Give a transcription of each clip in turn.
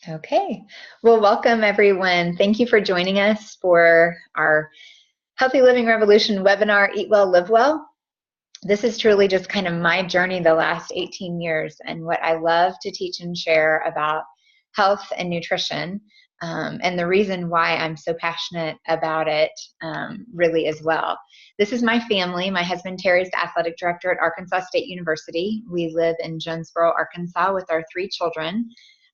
Okay. Well, welcome everyone. Thank you for joining us for our Healthy Living Revolution webinar, Eat Well, Live Well. This is truly just kind of my journey the last 18 years and what I love to teach and share about health and nutrition, and the reason why I'm so passionate about it really as well. This is my family. My husband Terry is the athletic director at Arkansas State University. We live in Jonesboro, Arkansas with our 3 children.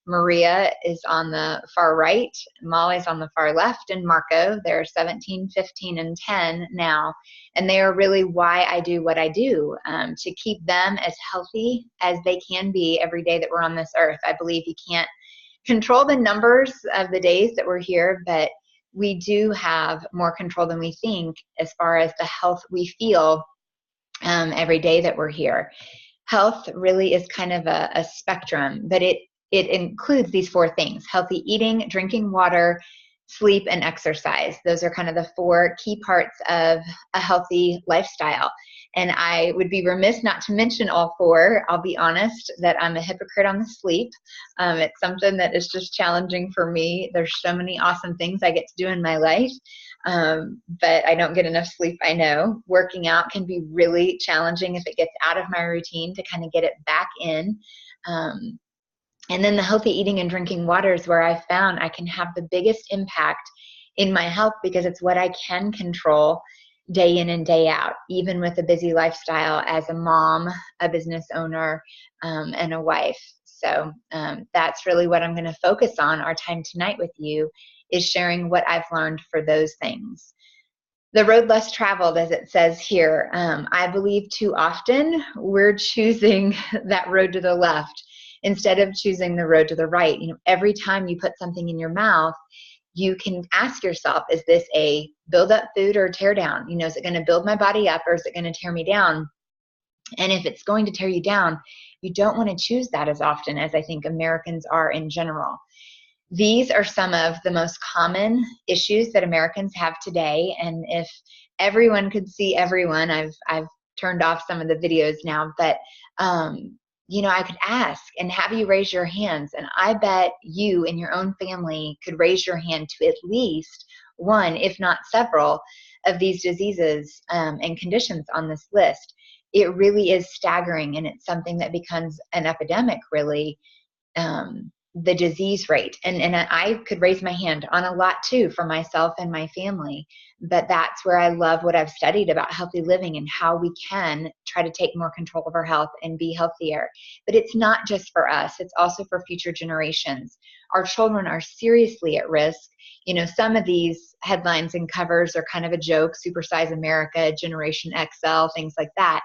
Maria is on the far right, Molly's on the far left, and Marco, they're 17, 15, and 10 now. And they are really why I do what I do, to keep them as healthy as they can be every day that we're on this earth. I believe you can't control the numbers of the days that we're here, but we do have more control than we think as far as the health we feel every day that we're here. Health really is kind of a spectrum, but it includes these 4 things: healthy eating, drinking water, sleep, and exercise. Those are kind of the 4 key parts of a healthy lifestyle. And I would be remiss not to mention all 4. I'll be honest that I'm a hypocrite on the sleep. It's something that is just challenging for me. There's so many awesome things I get to do in my life, but I don't get enough sleep, I know. Working out can be really challenging if it gets out of my routine to kind of get it back in. And then the healthy eating and drinking water is where I found I can have the biggest impact in my health because it's what I can control day in and day out, even with a busy lifestyle as a mom, a business owner, and a wife. So that's really what I'm going to focus on our time tonight with you, is sharing what I've learned for those things. The road less traveled, as it says here, I believe too often we're choosing that road to the left instead of choosing the road to the right. You know, every time you put something in your mouth, you can ask yourself, is this a build up food or tear down? You know, is it going to build my body up or is it going to tear me down? And if it's going to tear you down, you don't want to choose that as often as I think Americans are in general. These are some of the most common issues that Americans have today. And if everyone could see everyone, I've turned off some of the videos now, but you know, I could ask and have you raise your hands, and I bet you and your own family could raise your hand to at least one, if not several, of these diseases and conditions on this list. It really is staggering, and it's something that becomes an epidemic, really, the disease rate. And I could raise my hand on a lot too for myself and my family, but that's where I love what I've studied about healthy living and how we can try to take more control of our health and be healthier. But it's not just for us, it's also for future generations. Our children are seriously at risk. You know, some of these headlines and covers are kind of a joke: Supersize America, Generation XL, things like that.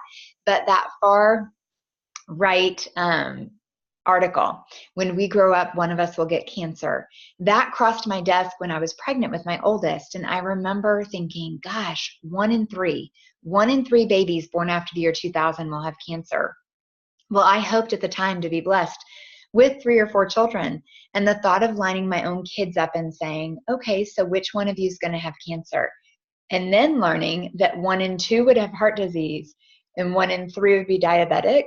But that far right article, when we grow up, one of us will get cancer, that crossed my desk when I was pregnant with my oldest. And I remember thinking, gosh, 1 in 3 babies born after the year 2000 will have cancer. Well, I hoped at the time to be blessed with 3 or 4 children. And the thought of lining my own kids up and saying, okay, so which one of you is going to have cancer? And then learning that 1 in 2 would have heart disease and 1 in 3 would be diabetic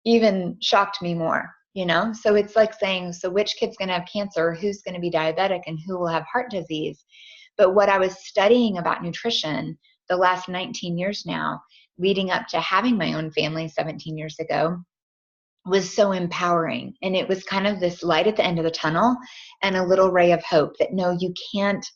even shocked me more. You know, so it's like saying, so which kid's going to have cancer, who's going to be diabetic, and who will have heart disease? But what I was studying about nutrition the last 19 years now, leading up to having my own family 17 years ago, was so empowering. And it was kind of this light at the end of the tunnel and a little ray of hope that no, you can't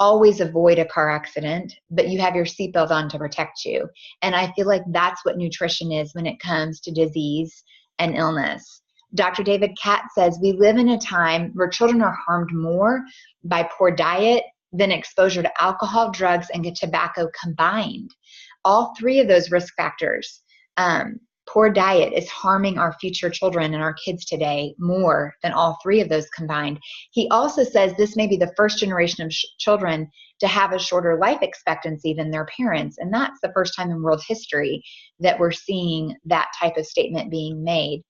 always avoid a car accident, but you have your seatbelt on to protect you. And I feel like that's what nutrition is when it comes to disease and illness. Dr. David Katz says we live in a time where children are harmed more by poor diet than exposure to alcohol, drugs, and tobacco combined. All 3 of those risk factors, poor diet is harming our future children and our kids today more than all 3 of those combined. He also says this may be the first generation of children to have a shorter life expectancy than their parents. And that's the first time in world history that we're seeing that type of statement being made.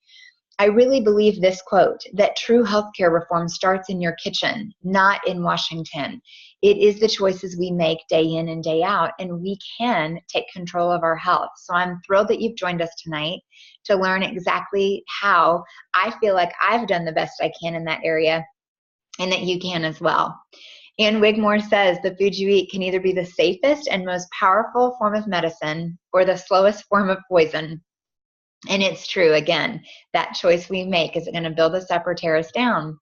I really believe this quote, that true healthcare reform starts in your kitchen, not in Washington. It is the choices we make day in and day out, and we can take control of our health. So I'm thrilled that you've joined us tonight to learn exactly how I feel like I've done the best I can in that area, and that you can as well. Ann Wigmore says the food you eat can either be the safest and most powerful form of medicine or the slowest form of poison. And it's true. Again, that choice we make, is it going to build us up or tear us down?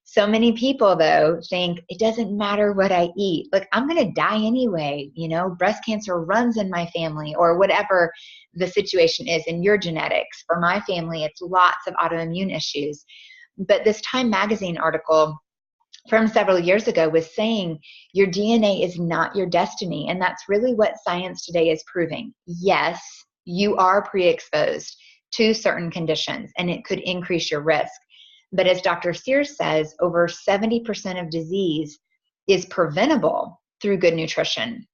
So many people, though, think it doesn't matter what I eat. Like, I'm going to die anyway. Breast cancer runs in my family, or whatever the situation is in your genetics. For my family, it's lots of autoimmune issues. But this Time Magazine article from several years ago was saying your DNA is not your destiny. And that's really what science today is proving. Yes, you are pre-exposed to certain conditions, and it could increase your risk. But as Dr. Sears says, over 70% of disease is preventable through good nutrition.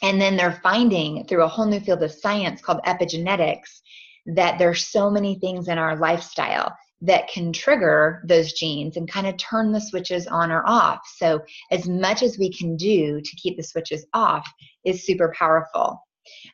And then they're finding through a whole new field of science called epigenetics that there's so many things in our lifestyle that can trigger those genes and kind of turn the switches on or off. So as much as we can do to keep the switches off is super powerful.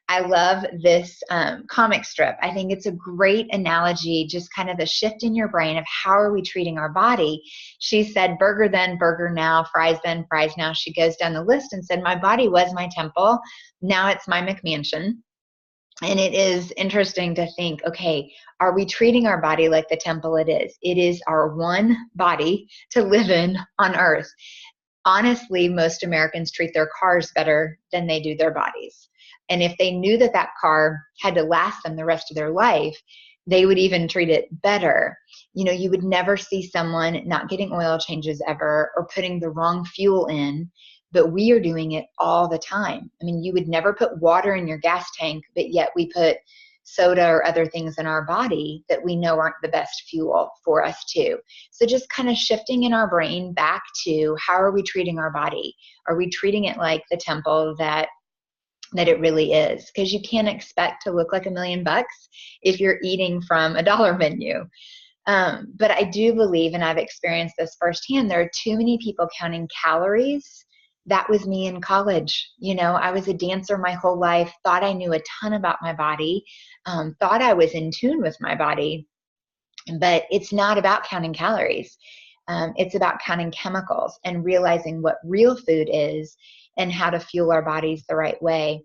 I love this comic strip. I think it's a great analogy, just kind of the shift in your brain of how are we treating our body. She said, burger then, burger now, fries then, fries now. She goes down the list and said, my body was my temple. Now it's my McMansion. And it is interesting to think, okay, are we treating our body like the temple it is? It is our one body to live in on earth. Honestly, most Americans treat their cars better than they do their bodies. And if they knew that that car had to last them the rest of their life, they would even treat it better. You would never see someone not getting oil changes ever, or putting the wrong fuel in, but we are doing it all the time. I mean, you would never put water in your gas tank, but yet we put soda or other things in our body that we know aren't the best fuel for us too. So just kind of shifting in our brain back to, how are we treating our body? Are we treating it like the temple that it really is? Because you can't expect to look like $1 million if you're eating from a dollar menu. But I do believe, and I've experienced this firsthand, there are too many people counting calories. That was me in college. I was a dancer my whole life, thought I knew a ton about my body, thought I was in tune with my body, but it's not about counting calories. It's about counting chemicals and realizing what real food is and how to fuel our bodies the right way.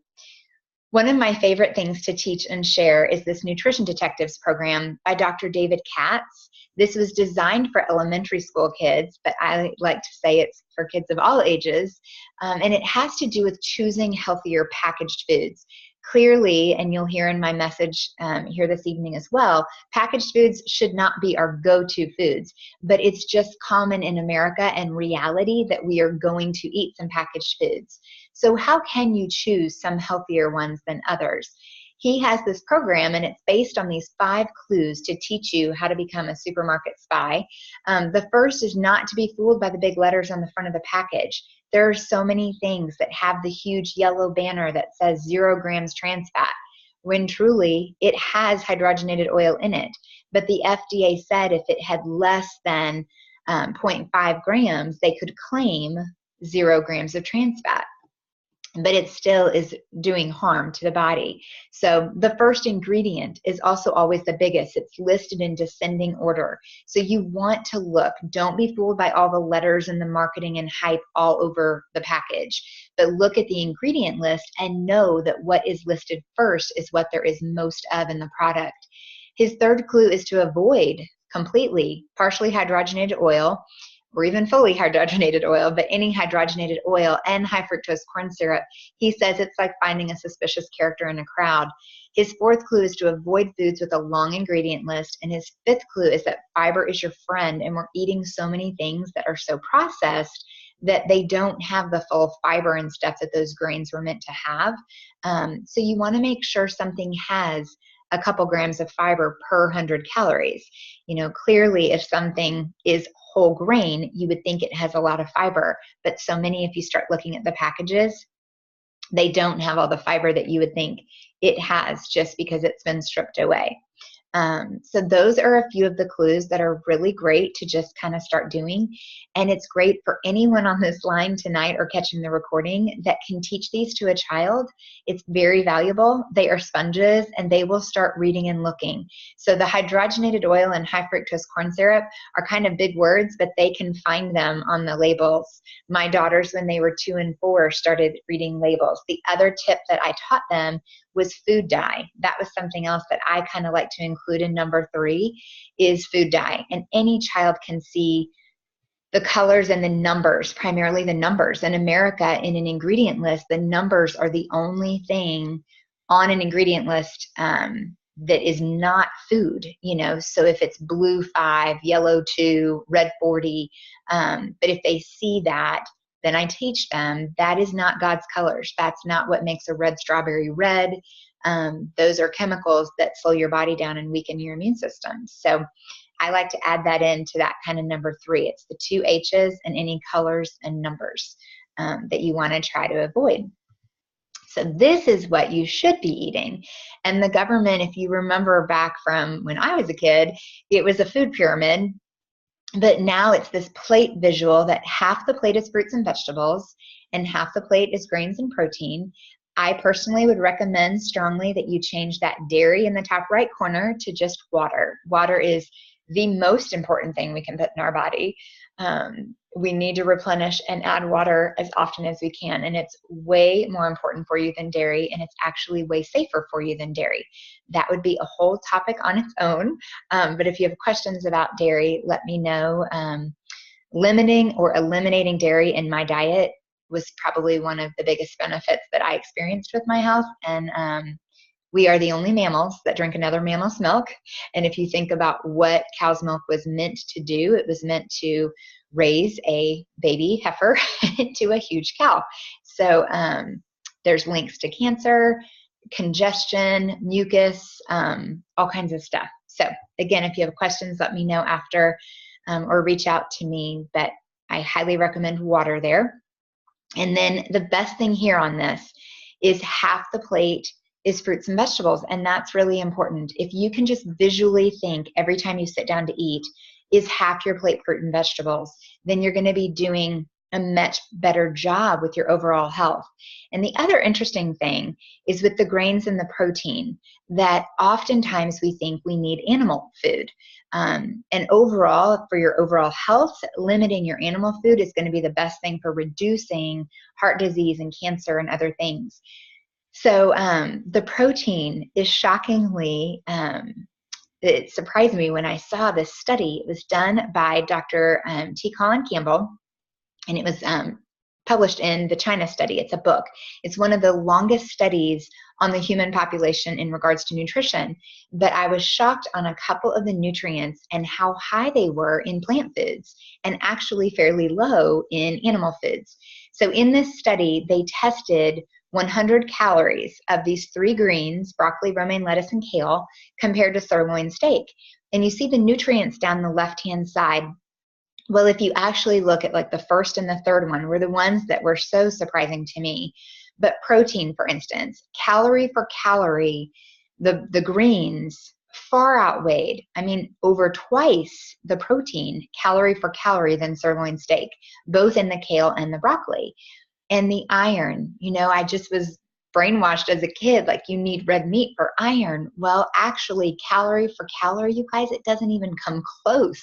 One of my favorite things to teach and share is this Nutrition Detectives program by Dr. David Katz. This was designed for elementary school kids, but I like to say it's for kids of all ages. And it has to do with choosing healthier packaged foods. Clearly, and you'll hear in my message here this evening as well, packaged foods should not be our go-to foods, but it's just common in America and reality that we are going to eat some packaged foods. So how can you choose some healthier ones than others? He has this program, and it's based on these 5 clues to teach you how to become a supermarket spy. The first is not to be fooled by the big letters on the front of the package. There are so many things that have the huge yellow banner that says 0 grams trans fat, when truly it has hydrogenated oil in it. But the FDA said if it had less than 0.5 grams, they could claim 0 grams of trans fat. But it still is doing harm to the body. So the first ingredient is also always the biggest. It's listed in descending order. So you want to look. Don't be fooled by all the letters and the marketing and hype all over the package, but look at the ingredient list and know that what is listed first is what there is most of in the product. His third clue is to avoid completely partially hydrogenated oil, or even fully hydrogenated oil, but any hydrogenated oil and high fructose corn syrup. He says it's like finding a suspicious character in a crowd. His fourth clue is to avoid foods with a long ingredient list. And his fifth clue is that fiber is your friend, and we're eating so many things that are so processed that they don't have the full fiber and stuff that those grains were meant to have. So you want to make sure something has a couple grams of fiber per 100 calories. Clearly, if something is whole grain, you would think it has a lot of fiber, but so many, if you start looking at the packages, they don't have all the fiber that you would think it has just because it's been stripped away. So those are a few of the clues that are really great to just kind of start doing. And it's great for anyone on this line tonight or catching the recording that can teach these to a child. It's very valuable. They are sponges and they will start reading and looking. So the hydrogenated oil and high fructose corn syrup are kind of big words, but they can find them on the labels. My daughters, when they were 2 and 4, started reading labels. The other tip that I taught them was food dye. That was something else that I kind of like to include in number 3 is food dye. And any child can see the colors and the numbers, primarily the numbers. In America, in an ingredient list, the numbers are the only thing on an ingredient list that is not food, you know. So if it's blue 5, yellow 2, red 40, but if they see that, then I teach them that is not God's colors. That's not what makes a red strawberry red. Those are chemicals that slow your body down and weaken your immune system. So I like to add that into that kind of number 3. It's the 2 H's and any colors and numbers that you want to try to avoid. So this is what you should be eating. And the government, if you remember back from when I was a kid, it was a food pyramid. But now it's this plate visual that half the plate is fruits and vegetables and half the plate is grains and protein. I personally would recommend strongly that you change that dairy in the top right corner to just water. Water is the most important thing we can put in our body. We need to replenish and add water as often as we can. And it's way more important for you than dairy. And it's actually way safer for you than dairy. That would be a whole topic on its own. But if you have questions about dairy, let me know. Limiting or eliminating dairy in my diet was probably one of the biggest benefits that I experienced with my health. And we are the only mammals that drink another mammal's milk. And if you think about what cow's milk was meant to do, it was meant to raise a baby heifer into a huge cow. So there's links to cancer, congestion, mucus, all kinds of stuff. So again, if you have questions, let me know after or reach out to me. But I highly recommend water there. And then the best thing here on this is half the plate is fruits and vegetables. And that's really important. If you can just visually think every time you sit down to eat, is half your plate fruit and vegetables, then you're going to be doing a much better job with your overall health. And the other interesting thing is with the grains and the protein that oftentimes we think we need animal food. And overall, for your overall health, limiting your animal food is going to be the best thing for reducing heart disease and cancer and other things. So the protein is shockingly, it surprised me when I saw this study. It was done by Dr. T. Colin Campbell, and it was published in the China Study. It's a book. It's one of the longest studies on the human population in regards to nutrition. But I was shocked on a couple of the nutrients and how high they were in plant foods and actually fairly low in animal foods. So in this study, they tested 100 calories of these 3 greens, broccoli, romaine lettuce, and kale, compared to sirloin steak. And you see the nutrients down the left-hand side. Well, if you actually look at like the first and the third one were the ones that were so surprising to me. But protein, for instance, calorie for calorie, the greens far outweighed, I mean, over twice the protein, calorie for calorie, than sirloin steak, both in the kale and the broccoli. And the iron, you know, I just was brainwashed as a kid, like you need red meat for iron. Well, actually, calorie for calorie, you guys, it doesn't even come close.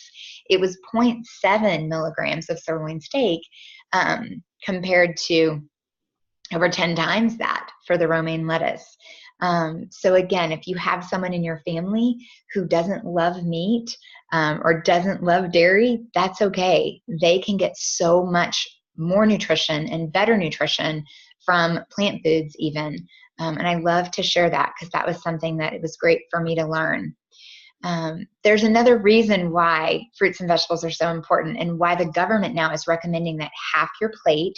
It was 0.7 milligrams of sirloin steak compared to over 10 times that for the romaine lettuce. So again, if you have someone in your family who doesn't love meat or doesn't love dairy, that's okay. They can get so much more nutrition and better nutrition from plant foods even. And I love to share that because that was something that it was great for me to learn. There's another reason why fruits and vegetables are so important and why the government now is recommending that half your plate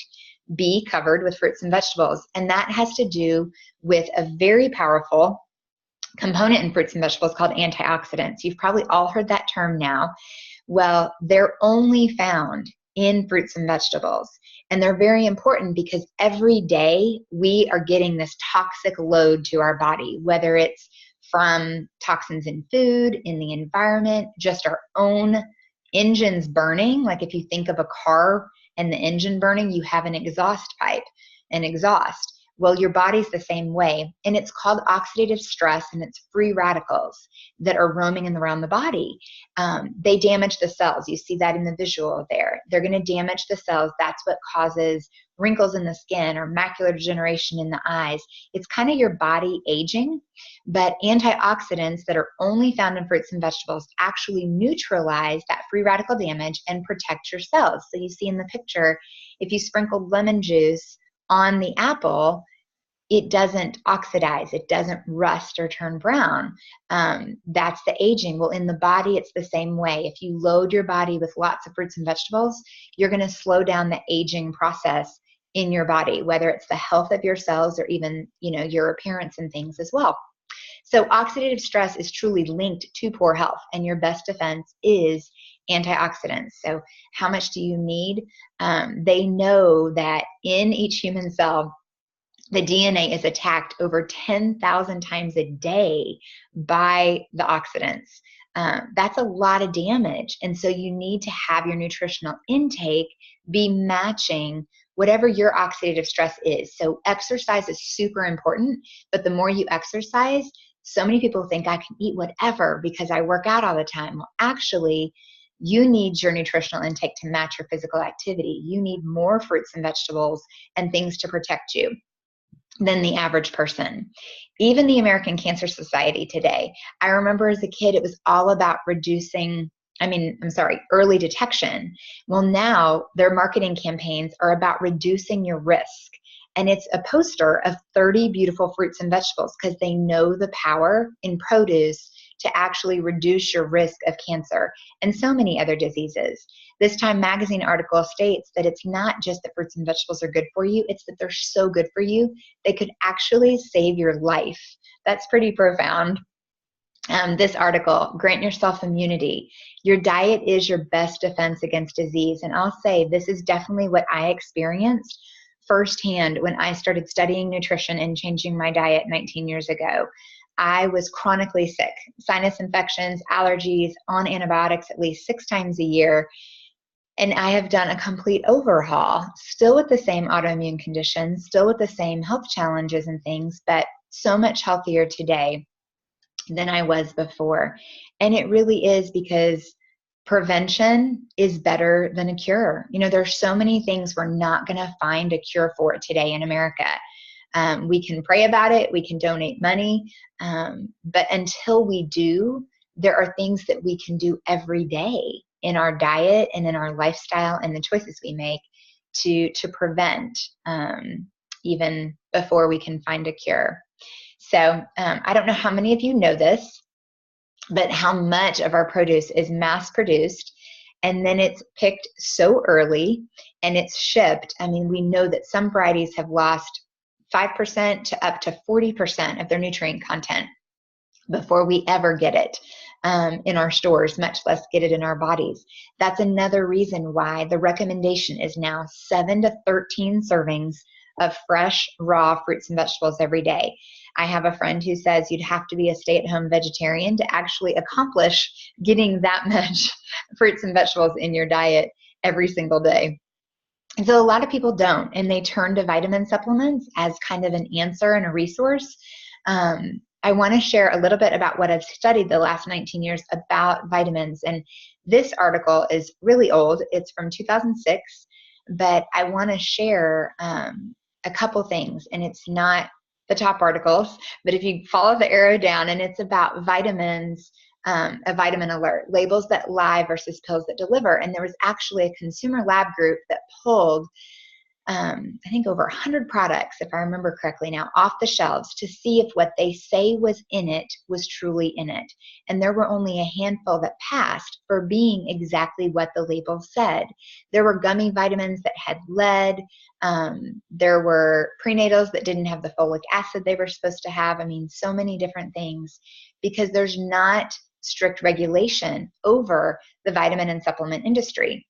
be covered with fruits and vegetables. And that has to do with a very powerful component in fruits and vegetables called antioxidants. You've probably all heard that term now. Well, they're only found in fruits and vegetables. And they're very important because every day we are getting this toxic load to our body, whether it's from toxins in food, in the environment, just our own engines burning. Like if you think of a car and the engine burning, you have an exhaust pipe, an exhaust. Well, your body's the same way, and it's called oxidative stress, and it's free radicals that are roaming around the body. They damage the cells. You see that in the visual there. They're going to damage the cells. That's what causes wrinkles in the skin or macular degeneration in the eyes. It's kind of your body aging, but antioxidants that are only found in fruits and vegetables actually neutralize that free radical damage and protect your cells. So you see in the picture, if you sprinkled lemon juice on the apple, it doesn't oxidize, it doesn't rust or turn brown. That's the aging. Well, in the body, it's the same way. If you load your body with lots of fruits and vegetables, you're going to slow down the aging process in your body, whether it's the health of your cells or even, your appearance and things as well. So oxidative stress is truly linked to poor health, and your best defense is antioxidants. So how much do you need? They know that in each human cell, the DNA is attacked over 10,000 times a day by the oxidants. That's a lot of damage. And so you need to have your nutritional intake be matching whatever your oxidative stress is. So exercise is super important, but the more you exercise, so many people think I can eat whatever because I work out all the time. Well, actually, you need your nutritional intake to match your physical activity. You need more fruits and vegetables and things to protect you than the average person. Even the American Cancer Society today, I remember as a kid, it was all about early detection. Well, now their marketing campaigns are about reducing your risk. And it's a poster of 30 beautiful fruits and vegetables because they know the power in produce to actually reduce your risk of cancer and so many other diseases. This Time magazine article states that it's not just that fruits and vegetables are good for you, it's that they're so good for you, they could actually save your life. That's pretty profound. This article, grant yourself immunity. Your diet is your best defense against disease. And I'll say this is definitely what I experienced firsthand when I started studying nutrition and changing my diet 19 years ago. I was chronically sick, sinus infections, allergies, on antibiotics at least 6 times a year. And I have done a complete overhaul, still with the same autoimmune conditions, still with the same health challenges and things, but so much healthier today than I was before. And it really is because prevention is better than a cure. There's so many things we're not going to find a cure for today in America. We can pray about it, we can donate money, but until we do, there are things that we can do every day in our diet and in our lifestyle and the choices we make to prevent even before we can find a cure. So I don't know how many of you know this, but how much of our produce is mass produced and then it's picked so early and it's shipped. We know that some varieties have lost 5% to up to 40% of their nutrient content before we ever get it in our stores, much less get it in our bodies. That's another reason why the recommendation is now 7 to 13 servings of fresh, raw fruits and vegetables every day. I have a friend who says you'd have to be a stay-at-home vegetarian to actually accomplish getting that much fruits and vegetables in your diet every single day. And so a lot of people don't, and they turn to vitamin supplements as kind of an answer and a resource. I want to share a little bit about what I've studied the last 19 years about vitamins. And this article is really old. It's from 2006, but I want to share a couple things. And it's not the top articles, but if you follow the arrow down, and it's about vitamins, a vitamin alert, labels that lie versus pills that deliver. And there was actually a consumer lab group that pulled I think over 100 products, if I remember correctly now, off the shelves to see if what they say was in it was truly in it. And there were only a handful that passed for being exactly what the label said. There were gummy vitamins that had lead. There were prenatals that didn't have the folic acid they were supposed to have. So many different things, because there's not strict regulation over the vitamin and supplement industry.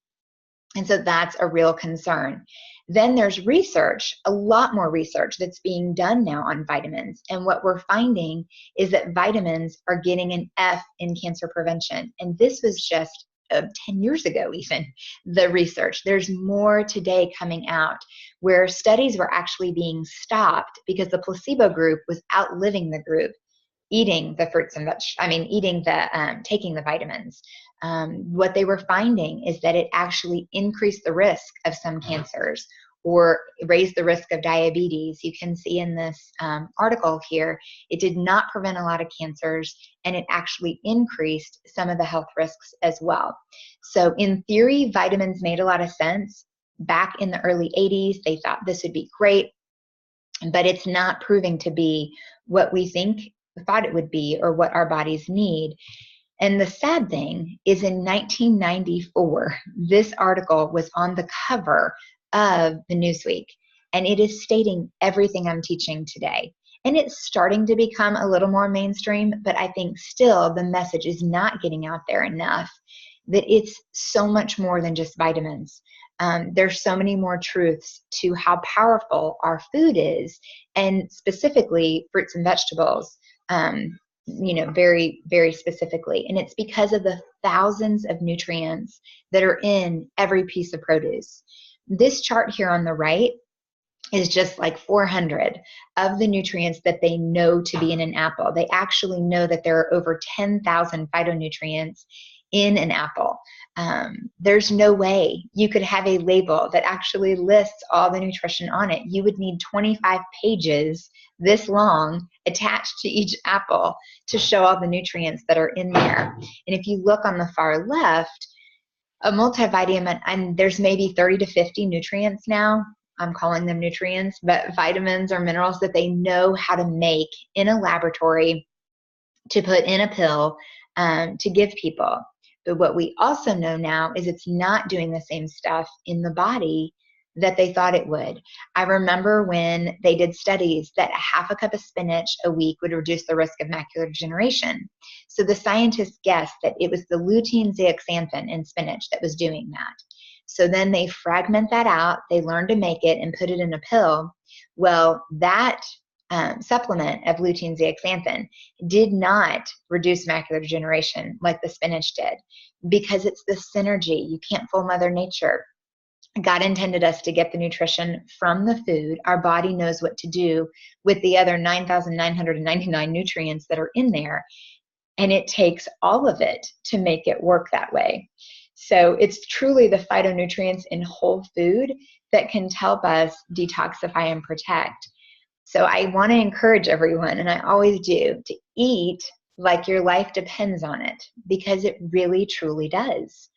And so that's a real concern. Then there's research, a lot more research that's being done now on vitamins. And what we're finding is that vitamins are getting an F in cancer prevention. And this was just 10 years ago, even, the research. There's more today coming out where studies were actually being stopped because the placebo group was outliving the group eating the fruits and taking the vitamins. What they were finding is that it actually increased the risk of some cancers or raised the risk of diabetes. You can see in this article here, it did not prevent a lot of cancers, and it actually increased some of the health risks as well. So in theory, vitamins made a lot of sense. Back in the early 80s, they thought this would be great, but it's not proving to be what we thought it would be or what our bodies need. And the sad thing is in 1994, this article was on the cover of the Newsweek, and it is stating everything I'm teaching today. And it's starting to become a little more mainstream, but I think still the message is not getting out there enough that it's so much more than just vitamins. There's so many more truths to how powerful our food is, and specifically fruits and vegetables. Very, very specifically. And it's because of the thousands of nutrients that are in every piece of produce. This chart here on the right is just like 400 of the nutrients that they know to be in an apple. They actually know that there are over 10,000 phytonutrients in an apple. There's no way you could have a label that actually lists all the nutrition on it. You would need 25 pages this long attached to each apple to show all the nutrients that are in there. And if you look on the far left, a multivitamin, and there's maybe 30 to 50 nutrients now. I'm calling them nutrients, but vitamins or minerals that they know how to make in a laboratory to put in a pill to give people. But what we also know now is it's not doing the same stuff in the body that they thought it would. I remember when they did studies that half a cup of spinach a week would reduce the risk of macular degeneration. So the scientists guessed that it was the lutein zeaxanthin in spinach that was doing that. So then they fragment that out, they learn to make it and put it in a pill. Well, that supplement of lutein zeaxanthin did not reduce macular degeneration like the spinach did, because it's the synergy. You can't fool Mother Nature. God intended us to get the nutrition from the food. Our body knows what to do with the other 9,999 nutrients that are in there, and it takes all of it to make it work that way. So it's truly the phytonutrients in whole food that can help us detoxify and protect. So I want to encourage everyone, and I always do, to eat like your life depends on it, because it really, truly does.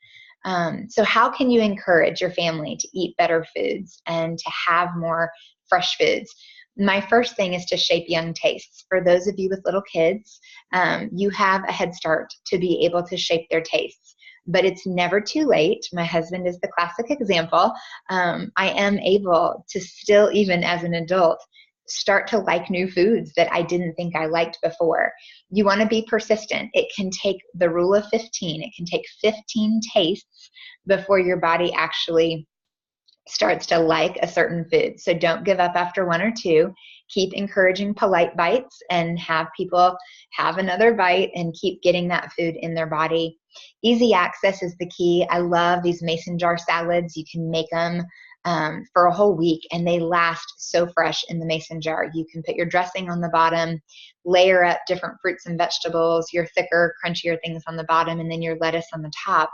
So how can you encourage your family to eat better foods and to have more fresh foods? My first thing is to shape young tastes. For those of you with little kids, you have a head start to be able to shape their tastes. But it's never too late. My husband is the classic example. I am able to still, even as an adult, start to like new foods that I didn't think I liked before. You want to be persistent. It can take the rule of 15. It can take 15 tastes before your body actually starts to like a certain food. So don't give up after one or two. Keep encouraging polite bites and have people have another bite and keep getting that food in their body. Easy access is the key. I love these mason jar salads. You can make them for a whole week, and they last so fresh in the mason jar. You can put your dressing on the bottom, layer up different fruits and vegetables, your thicker, crunchier things on the bottom, and then your lettuce on the top.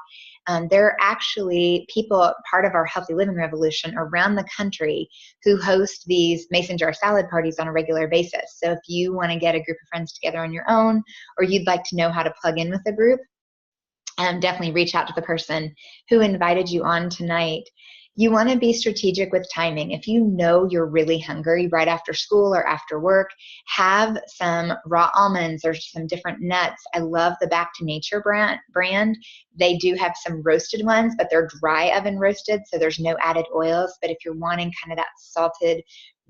There are actually people, part of our Healthy Living Revolution around the country, who host these mason jar salad parties on a regular basis. So if you want to get a group of friends together on your own, or you'd like to know how to plug in with a group, definitely reach out to the person who invited you on tonight. You want to be strategic with timing. If you know you're really hungry right after school or after work, have some raw almonds or some different nuts. I love the Back to Nature brand. They do have some roasted ones, but they're dry oven roasted, so there's no added oils. But if you're wanting kind of that salted,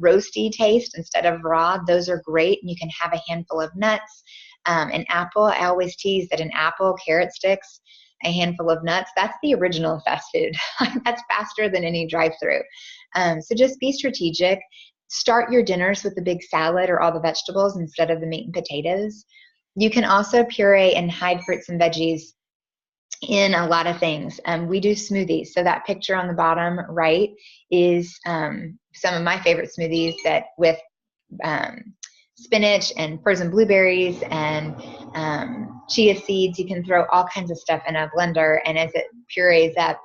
roasty taste instead of raw, those are great. And you can have a handful of nuts. An apple, I always tease that an apple, carrot sticks, a handful of nuts. That's the original fast food. That's faster than any drive-through. So just be strategic. Start your dinners with the big salad or all the vegetables instead of the meat and potatoes. You can also puree and hide fruits and veggies in a lot of things. We do smoothies. So that picture on the bottom right is some of my favorite smoothies that with spinach and frozen blueberries and chia seeds. You can throw all kinds of stuff in a blender, and as it purees up,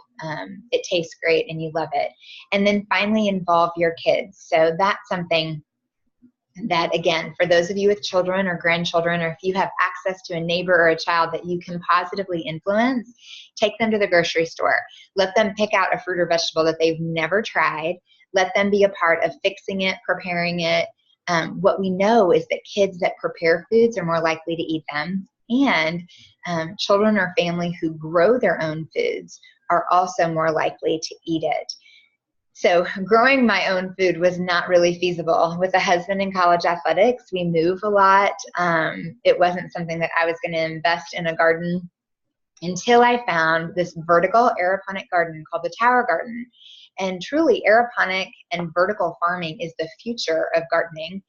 it tastes great and you love it. And then finally involve your kids. So that's something that, again, for those of you with children or grandchildren, or if you have access to a neighbor or a child that you can positively influence, take them to the grocery store. Let them pick out a fruit or vegetable that they've never tried. Let them be a part of fixing it, preparing it. What we know is that kids that prepare foods are more likely to eat them, and children or family who grow their own foods are also more likely to eat it. So growing my own food was not really feasible. With a husband in college athletics, we move a lot. It wasn't something that I was going to invest in a garden until I found this vertical aeroponic garden called the Tower Garden. And truly, aeroponic and vertical farming is the future of gardening.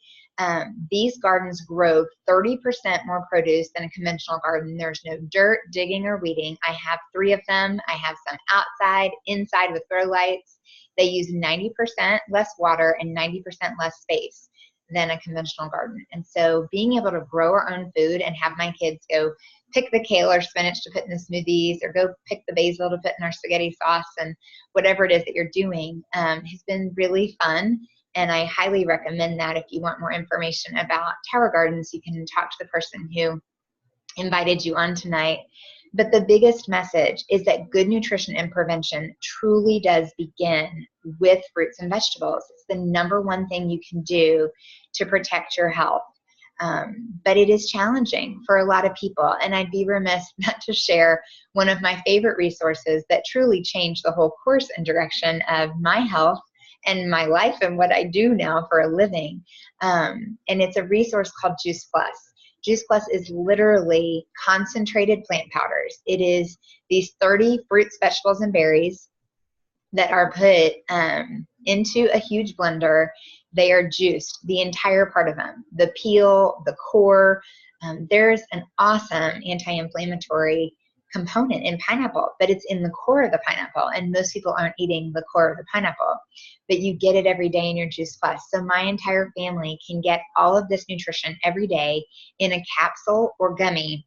These gardens grow 30% more produce than a conventional garden. There's no dirt, digging, or weeding. I have 3 of them. I have some outside, inside with grow lights. They use 90% less water and 90% less space than a conventional garden. And so being able to grow our own food and have my kids go pick the kale or spinach to put in the smoothies, or go pick the basil to put in our spaghetti sauce, and whatever it is that you're doing has been really fun. And I highly recommend that. If you want more information about Tower Gardens, you can talk to the person who invited you on tonight. But the biggest message is that good nutrition and prevention truly does begin with fruits and vegetables. It's the #1 thing you can do to protect your health. But it is challenging for a lot of people. And I'd be remiss not to share one of my favorite resources that truly changed the whole course and direction of my health and my life and what I do now for a living. And it's a resource called Juice Plus. Juice Plus is literally concentrated plant powders. It is these 30 fruits, vegetables, and berries that are put into a huge blender. They are juiced, the entire part of them, the peel, the core. There's an awesome anti-inflammatory component in pineapple, but it's in the core of the pineapple, and most people aren't eating the core of the pineapple, but you get it every day in your Juice Plus. So my entire family can get all of this nutrition every day in a capsule or gummy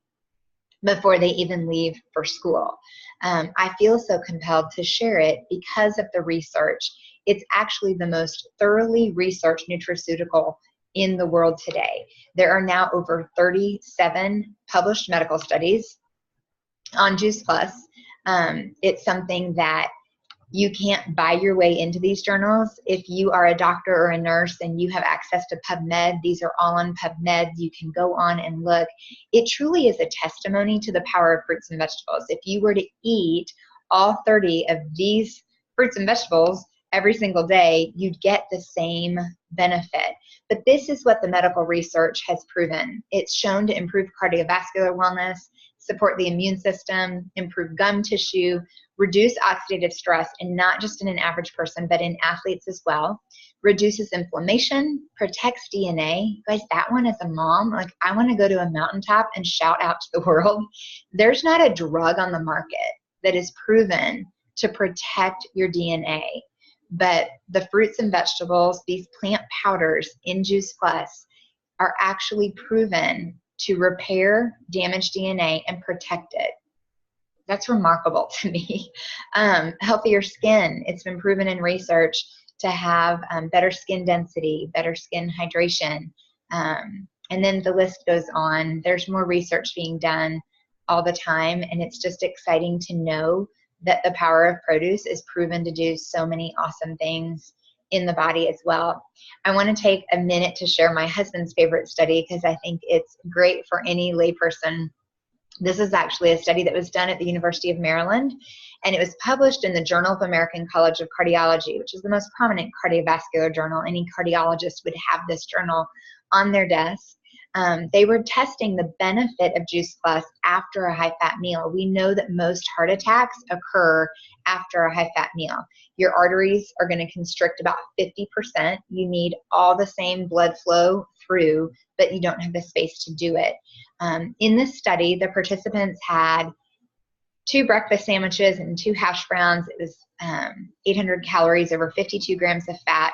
before they even leave for school. I feel so compelled to share it because of the research. It's actually the most thoroughly researched nutraceutical in the world today. There are now over 37 published medical studies on Juice Plus. It's something that you can't buy your way into these journals. If you are a doctor or a nurse and you have access to PubMed, these are all on PubMed. You can go on and look. It truly is a testimony to the power of fruits and vegetables. If you were to eat all 30 of these fruits and vegetables every single day, you'd get the same benefit. But this is what the medical research has proven. It's shown to improve cardiovascular wellness, support the immune system, improve gum tissue, reduce oxidative stress, and not just in an average person, but in athletes as well. Reduces inflammation, protects DNA. Guys, that one as a mom, like I want to go to a mountaintop and shout out to the world. There's not a drug on the market that is proven to protect your DNA. But the fruits and vegetables, these plant powders in Juice Plus, are actually proven to repair damaged DNA and protect it. That's remarkable to me. Healthier skin. It's been proven in research to have better skin density, better skin hydration. And then the list goes on. There's more research being done all the time, and it's just exciting to know that the power of produce is proven to do so many awesome things in the body as well. I want to take a minute to share my husband's favorite study because I think it's great for any layperson. This is actually a study that was done at the University of Maryland, and it was published in the Journal of American College of Cardiology, which is the most prominent cardiovascular journal. Any cardiologist would have this journal on their desk. They were testing the benefit of Juice Plus after a high-fat meal. We know that most heart attacks occur after a high-fat meal. Your arteries are going to constrict about 50%. You need all the same blood flow through, but you don't have the space to do it. In this study, the participants had 2 breakfast sandwiches and 2 hash browns. It was 800 calories, over 52 grams of fat.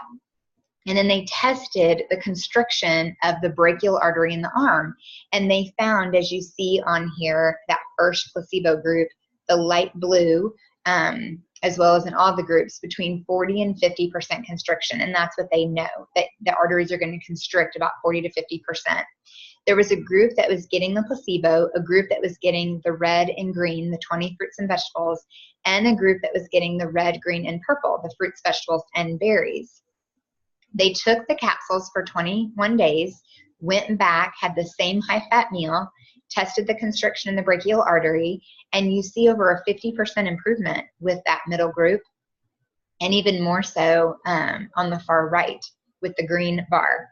And then they tested the constriction of the brachial artery in the arm. And they found, as you see on here, that first placebo group, the light blue, as well as in all the groups, between 40 and 50% constriction. And that's what they know, that the arteries are going to constrict about 40 to 50%. There was a group that was getting the placebo, a group that was getting the red and green, the 20 fruits and vegetables, and a group that was getting the red, green, and purple, the fruits, vegetables, and berries. They took the capsules for 21 days, went back, had the same high-fat meal, tested the constriction in the brachial artery, and you see over a 50% improvement with that middle group, and even more so on the far right with the green bar.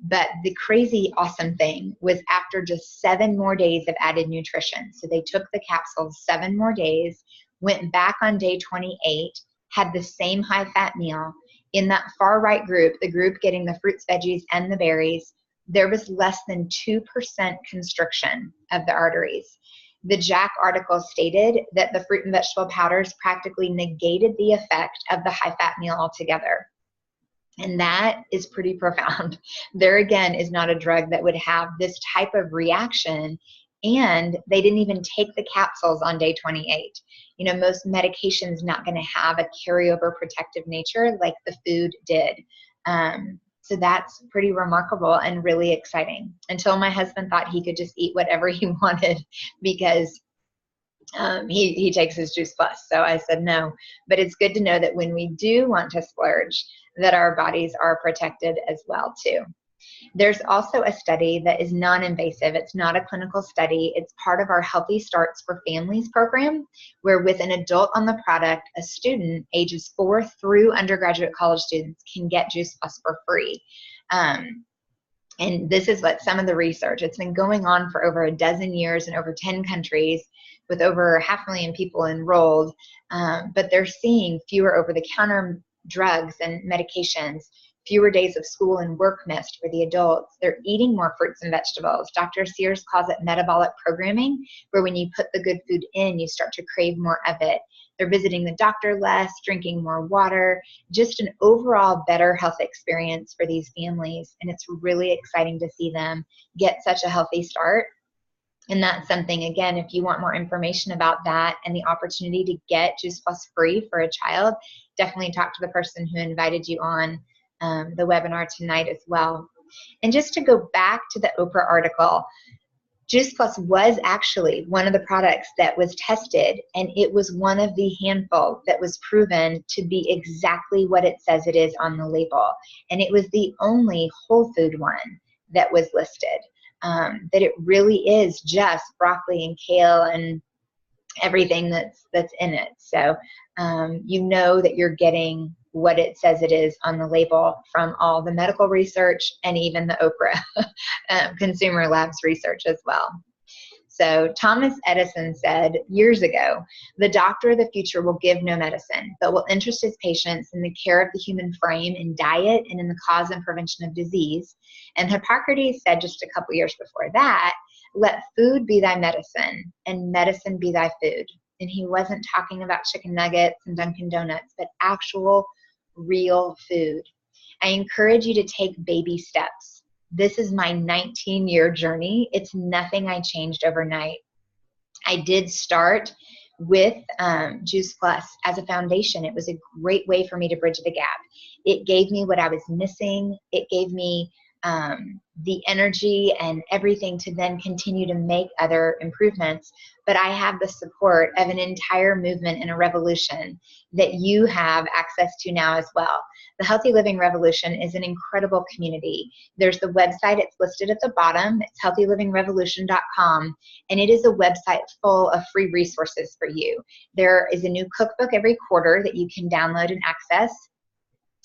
But the crazy awesome thing was after just 7 more days of added nutrition. So they took the capsules 7 more days, went back on day 28, had the same high-fat meal. In that far right group, the group getting the fruits, veggies, and the berries, there was less than 2% constriction of the arteries. The JACC article stated that the fruit and vegetable powders practically negated the effect of the high-fat meal altogether. And that is pretty profound. There again is not a drug that would have this type of reaction, and they didn't even take the capsules on day 28. You know, most medications not going to have a carryover protective nature like the food did. So that's pretty remarkable and really exciting. Until my husband thought he could just eat whatever he wanted because he takes his Juice Plus. So I said no. But it's good to know that when we do want to splurge, that our bodies are protected as well too. There's also a study that is non-invasive. It's not a clinical study. It's part of our Healthy Starts for Families program, where with an adult on the product, a student ages 4 through undergraduate college students can get Juice Plus for free. And this is what some of the research, it's been going on for over 12 years in over 10 countries with over 500,000 people enrolled, but they're seeing fewer over-the-counter drugs and medications, fewer days of school and work missed for the adults. They're eating more fruits and vegetables. Dr. Sears calls it metabolic programming, where when you put the good food in, you start to crave more of it. They're visiting the doctor less, drinking more water, just an overall better health experience for these families. And it's really exciting to see them get such a healthy start. And that's something, again, if you want more information about that and the opportunity to get Juice Plus free for a child, definitely talk to the person who invited you on the webinar tonight as well. And just to go back to the Oprah article, Juice Plus was actually one of the products that was tested, and it was one of the handful that was proven to be exactly what it says it is on the label. And it was the only whole food one that was listed, that it really is just broccoli and kale and everything that's in it. So you know that you're getting what it says it is on the label from all the medical research and even the Oprah Consumer Labs research as well. So Thomas Edison said years ago, the doctor of the future will give no medicine, but will interest his patients in the care of the human frame, in diet, and in the cause and prevention of disease. And Hippocrates said just a couple years before that, let food be thy medicine and medicine be thy food. And he wasn't talking about chicken nuggets and Dunkin' Donuts, but actual real food. I encourage you to take baby steps. This is my 19-year journey. It's nothing I changed overnight. I did start with Juice Plus as a foundation. It was a great way for me to bridge the gap. It gave me what I was missing. It gave me the energy and everything to then continue to make other improvements. But I have the support of an entire movement and a revolution that you have access to now as well. The Healthy Living Revolution is an incredible community. There's the website, it's listed at the bottom. It's healthylivingrevolution.com, and it is a website full of free resources for you. There is a new cookbook every quarter that you can download and access.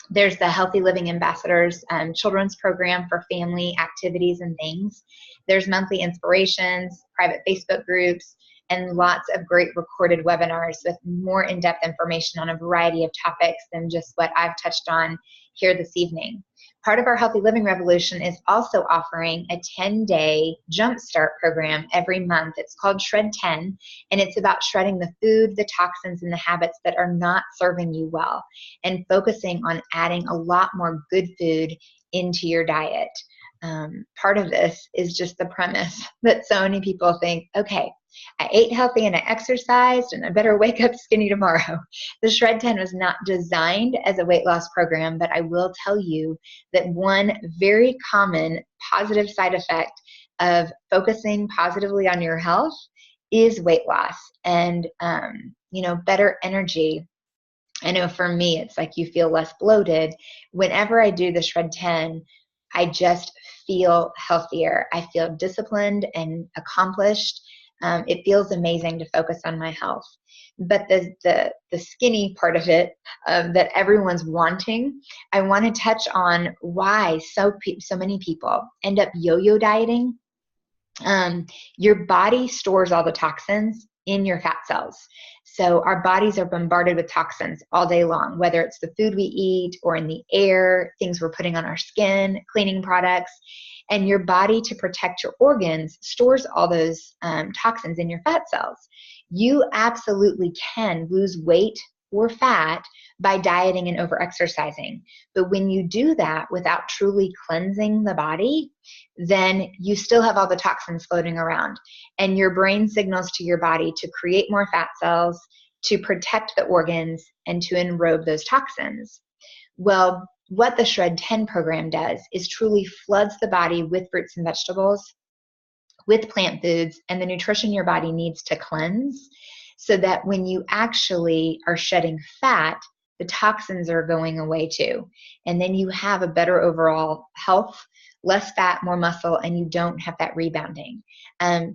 There's the Healthy Living Ambassadors children's program for family activities and things. There's monthly inspirations, private Facebook groups, and lots of great recorded webinars with more in-depth information on a variety of topics than just what I've touched on here this evening. Part of our Healthy Living Revolution is also offering a 10-day jumpstart program every month. It's called Shred 10, and it's about shredding the food, the toxins, and the habits that are not serving you well, and focusing on adding a lot more good food into your diet. Part of this is just the premise that so many people think, okay, I ate healthy and I exercised and I better wake up skinny tomorrow. The Shred 10 was not designed as a weight loss program, but I will tell you that one very common positive side effect of focusing positively on your health is weight loss and, better energy. I know for me, it's like you feel less bloated. Whenever I do the Shred 10, I just feel healthier. I feel disciplined and accomplished. It feels amazing to focus on my health. But the skinny part of it that everyone's wanting, I want to touch on why so many people end up yo-yo dieting. Your body stores all the toxins in your fat cells. So our bodies are bombarded with toxins all day long, whether it's the food we eat or in the air, things we're putting on our skin, cleaning products. And your body, to protect your organs, stores all those toxins in your fat cells. You absolutely can lose weight or fat by dieting and over-exercising. But when you do that without truly cleansing the body, then you still have all the toxins floating around. And your brain signals to your body to create more fat cells, to protect the organs, and to enrobe those toxins. Well, what the Shred 10 program does is truly floods the body with fruits and vegetables, with plant foods, and the nutrition your body needs to cleanse, so that when you actually are shedding fat, the toxins are going away too. And then you have a better overall health, less fat, more muscle, and you don't have that rebounding.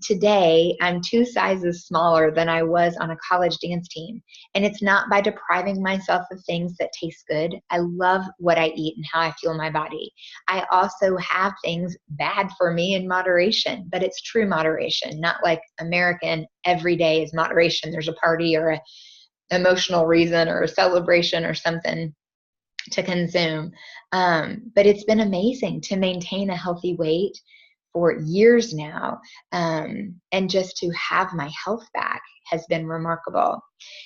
Today, I'm 2 sizes smaller than I was on a college dance team. And it's not by depriving myself of things that taste good. I love what I eat and how I feel my body. I also have things bad for me in moderation, but it's true moderation, not like American every day is moderation. There's a party or an emotional reason or a celebration or something to consume. But it's been amazing to maintain a healthy weight for years now. And just to have my health back has been remarkable.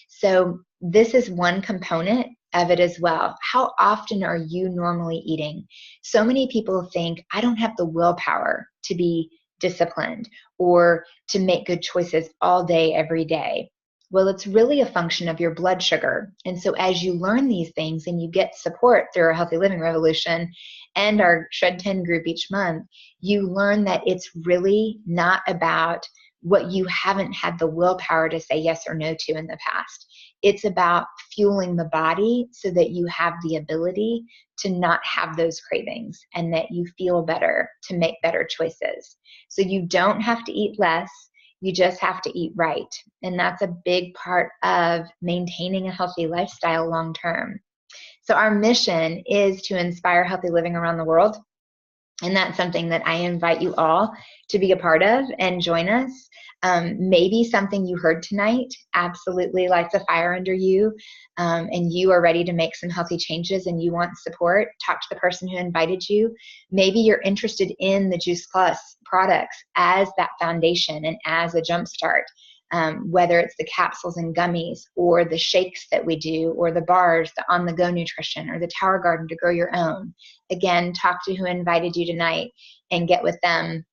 So this is one component of it as well. How often are you normally eating? So many people think, I don't have the willpower to be disciplined or to make good choices all day, every day. Well, it's really a function of your blood sugar. And so as you learn these things and you get support through our Healthy Living Revolution and our Shred 10 group each month, you learn that it's really not about what you haven't had the willpower to say yes or no to in the past. It's about fueling the body so that you have the ability to not have those cravings and that you feel better to make better choices. So you don't have to eat less. You just have to eat right. And that's a big part of maintaining a healthy lifestyle long term. So our mission is to inspire healthy living around the world. And that's something that I invite you all to be a part of and join us. Maybe something you heard tonight absolutely lights a fire under you, and you are ready to make some healthy changes and you want support. Talk to the person who invited you. Maybe you're interested in the Juice Plus products as that foundation and as a jumpstart, whether it's the capsules and gummies or the shakes that we do or the bars, the on-the-go nutrition or the Tower Garden to grow your own. Again, talk to who invited you tonight and get with them.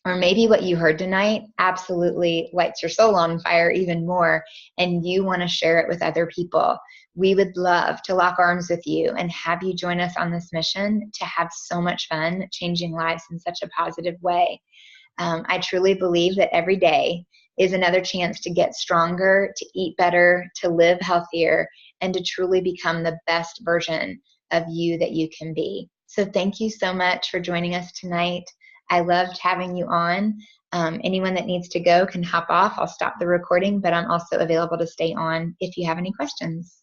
Or maybe what you heard tonight absolutely lights your soul on fire even more, and you want to share it with other people. We would love to lock arms with you and have you join us on this mission to have so much fun changing lives in such a positive way. I truly believe that every day is another chance to get stronger, to eat better, to live healthier, and to truly become the best version of you that you can be. So thank you so much for joining us tonight. I loved having you on. Anyone that needs to go can hop off. I'll stop the recording, but I'm also available to stay on if you have any questions.